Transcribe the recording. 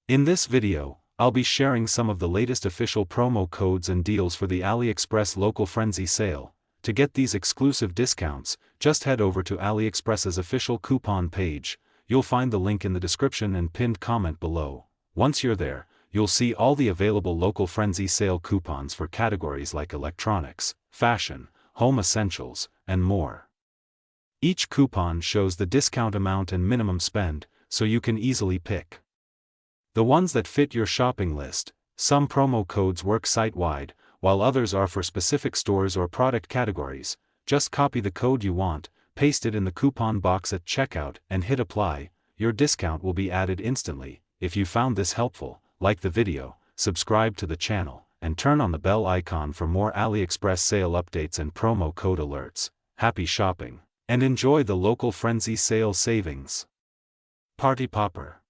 In this video, I'll be sharing some of the latest official promo codes and deals for the AliExpress Local Frenzy sale. To get these exclusive discounts, just head over to AliExpress's official coupon page. You'll find the link in the description and pinned comment below. Once you're there, you'll see all the available Local Frenzy sale coupons for categories like electronics, fashion, home essentials, and more. Each coupon shows the discount amount and minimum spend, so you can easily pick the ones that fit your shopping list. Some promo codes work site-wide, while others are for specific stores or product categories. Just copy the code you want, paste it in the coupon box at checkout, and hit apply. Your discount will be added instantly. If you found this helpful, like the video, subscribe to the channel, and turn on the bell icon for more AliExpress sale updates and promo code alerts. Happy shopping, and enjoy the Local Frenzy sale savings. Party Popper.